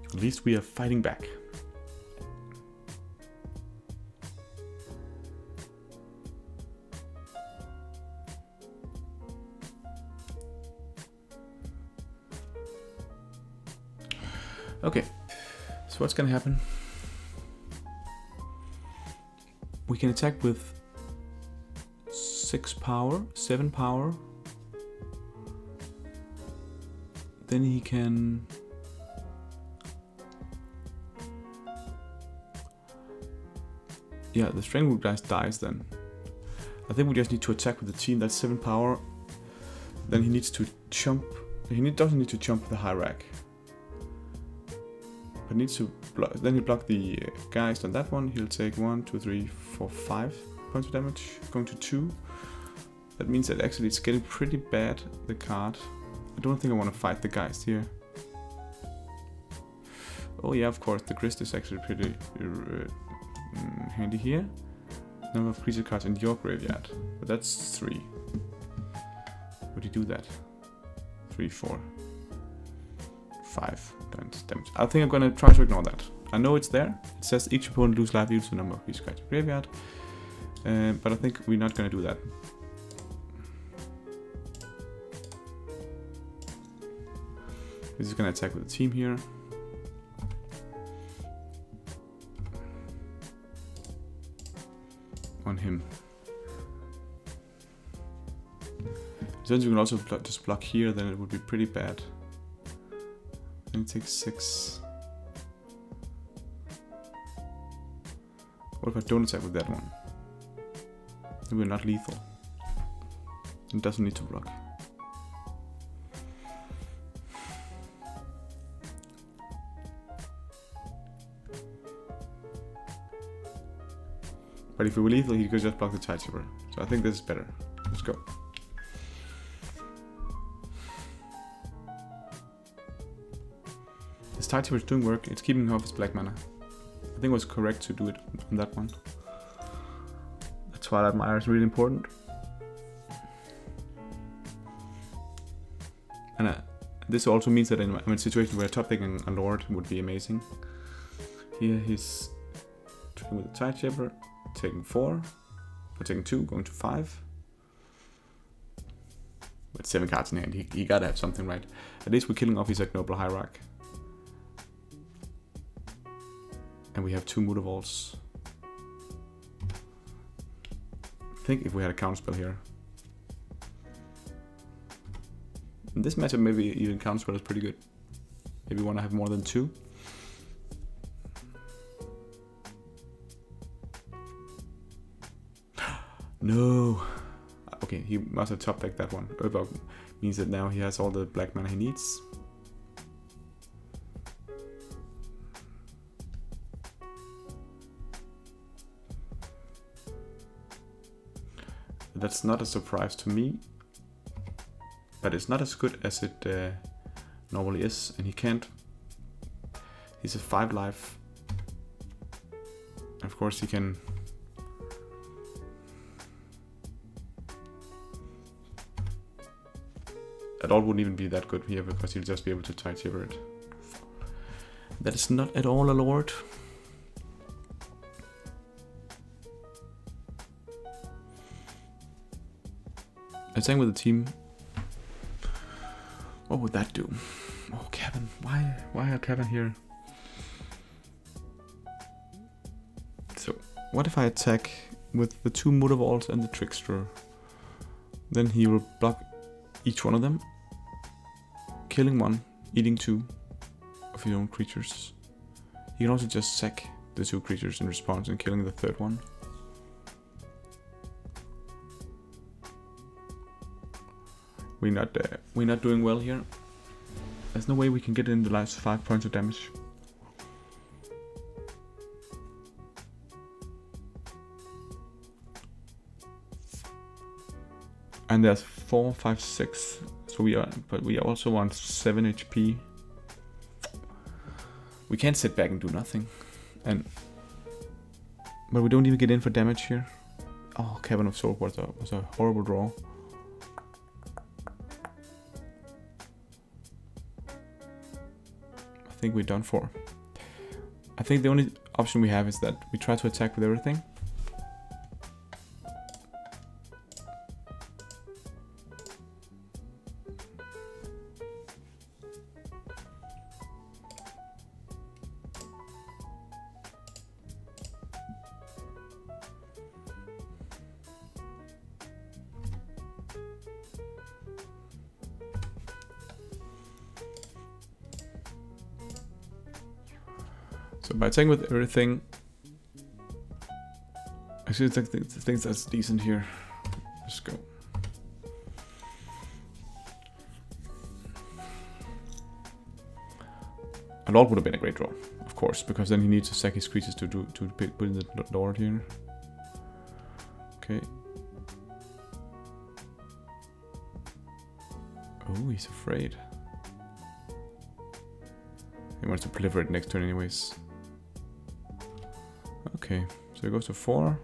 At least we are fighting back. Okay, so what's gonna happen? We can attack with 6 power, 7 power. Then he can... Yeah, the Strength guys dies then. I think we just need to attack with the team. That's 7 power. Then he needs to jump. Doesn't need to jump the high rack. But needs to block. Then he block the guys on that one. He'll take 1, 2, 3, 4, 5 points of damage. Going to 2. That means that actually it's getting pretty bad, the card. I don't think I want to fight the guys here. Oh yeah, of course, the Grist is actually pretty handy here. Number of creature cards in your graveyard. But that's 3. Would you do that? 3, 4, 5 points damage. I think I'm gonna try to ignore that. I know it's there. It says each opponent lose life equals the number of creature cards in graveyard. But I think we're not gonna do that. This is gonna attack with the team here. On him. Since you can also just block here, then it would be pretty bad. And it takes 6. What if I don't attack with that one? Then we're not lethal. It doesn't need to block. But if we were lethal, he could just block the Tidechipper. So I think this is better. Let's go. His Tidechipper is doing work. It's keeping off his black mana. I think it was correct to do it on that one. The Twilight Mire is really important. And this also means that in a situation where top decking a Lord would be amazing. Here he's trading with the Tidechipper, taking 4, or taking 2, going to 5. With 7 cards in hand, he gotta have something, right? At least we're killing off his Ignoble Hierarch. And we have 2 Mutavaults. I think if we had a counterspell here. In this matchup, maybe even counterspell is pretty good. Maybe want to have more than 2. No. Okay, he must have top decked that one. Urbog means that now he has all the black mana he needs. That's not a surprise to me, but it's not as good as it normally is, and he can't. He's a 5 life. Of course, he can. At all wouldn't even be that good here because he'll just be able to Tidechipper it. That is not at all a Lord. Attacking with the team. What would that do? Oh, Kevin. Why are Kevin here? So, what if I attack with the 2 Mutavaults and the Trickster? Then he will block each one of them, killing 1, eating 2 of his own creatures. He can also just sack the 2 creatures in response and killing the 3rd one. We're not doing well here. There's no way we can get in the last 5 points of damage. And there's 4, 5, 6. So we are also on 7 HP. We can't sit back and do nothing. But we don't even get in for damage here. Oh, Cavern of Soul was a horrible draw. I think we're done for. I think the only option we have is that we try to attack with everything. So by attacking with everything, actually I think that's decent here. Let's go. A Lord would have been a great draw, of course, because then he needs to sack his creatures to put in the Lord here. Okay. Oh, he's afraid. He wants to proliferate next turn anyways. Okay, so he goes to 4.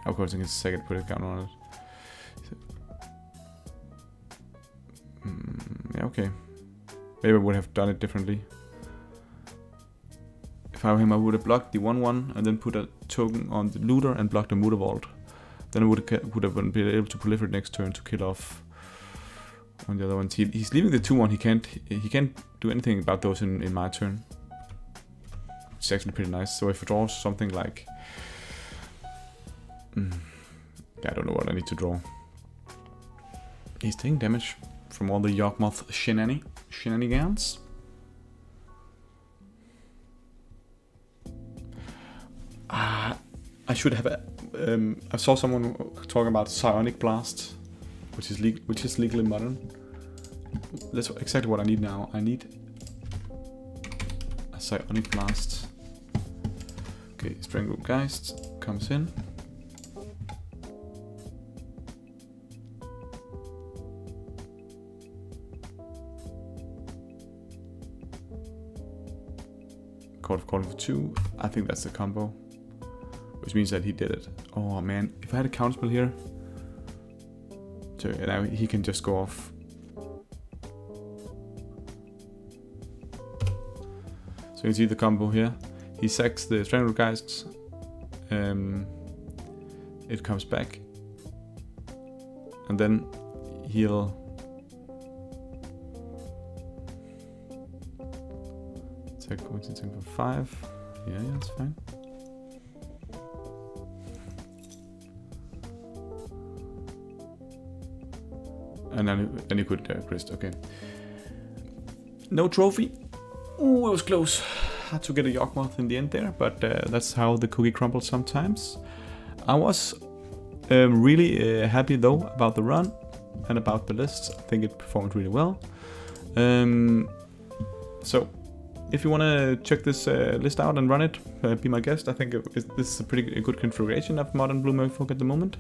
Of course, I can second put a counter on it. Yeah, okay. Maybe I would have done it differently. If I were him, I would have blocked the 1/1 and then put a token on the looter and blocked the Mutavault. Then I would have been able to proliferate next turn to kill off on the other ones. He's leaving the 2/1. He can't do anything about those in my turn. It's actually pretty nice. So if I draw something like I don't know what I need to draw. He's taking damage from all the Yawgmoth shenanigans. I should have. I saw someone talking about Psionic Blast, which is legally modern. That's exactly what I need now. I need a Psionic Blast. Okay, Draco Geist comes in. Calling for 2. I think that's the combo, which means that he did it. Oh man, if I had a counterspell here, so now he can just go off. So you can see the combo here. He sacks the Draco Geist. It comes back, and then he'll take for 5. Yeah, that's fine. And then you could Christ. Okay. No trophy. Ooh, it was close. Had to get a Yawgmoth in the end there, but that's how the cookie crumbles sometimes. I was really happy though about the run and about the list. I think it performed really well. So if you want to check this list out and run it, be my guest. I think this is a pretty good configuration of modern blue Merfolk at the moment.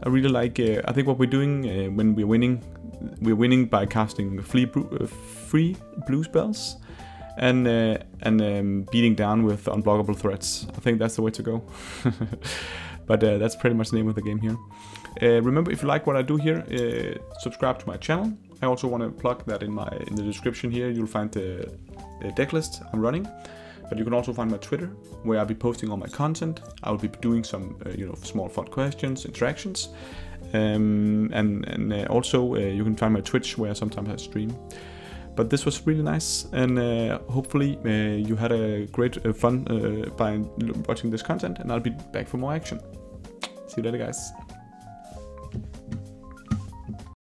I really like. I think what we're doing when we're winning by casting free blue spells and beating down with unblockable threats. I think that's the way to go. But that's pretty much the name of the game here. Remember, if you like what I do here, subscribe to my channel. I also want to plug that in the description here. You'll find the deck list I'm running, but you can also find my Twitter, where I'll be posting all my content. I'll be doing some small fun questions, interactions, and also you can find my Twitch, where sometimes I stream. But this was really nice, and hopefully you had a great fun by watching this content, and I'll be back for more action. See you later, guys.